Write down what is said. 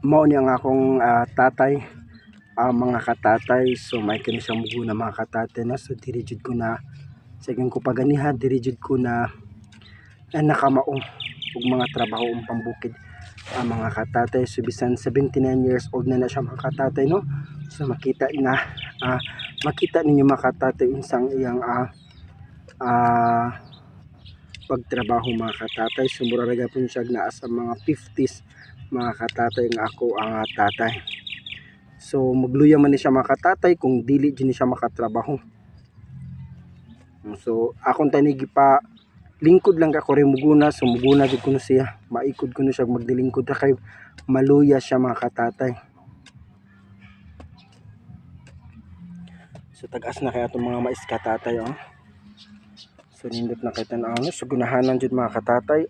mao ni ang akong tatay, mga katatay. So may kini siya muguna mga katatay na, so diri jud ko na sa igang ko paganiha, diri jud ko na nakamao og mga trabaho pambukid mga katatay. So bisan 79 years old na siya mga katatay, no. So makita na makita ninyo mga katatay unsang iyang pagtrabaho mga katatay. So mura ra gyapon siya naa sa mga 50s mga katatay nga ako ang tatay. So magluya man ni siya mga katatay kung dili din siya makatrabaho. So akong tanigi pa lingkod lang ka kore muguna, so muguna jud kuno siya, maikod kuno siya magdilingkod ra kay maluya siya mga katatay. So tag-as na kay atong mga mais katatay, oh. So nindot na kay tan-aw, so gunahanan jud mga katatay.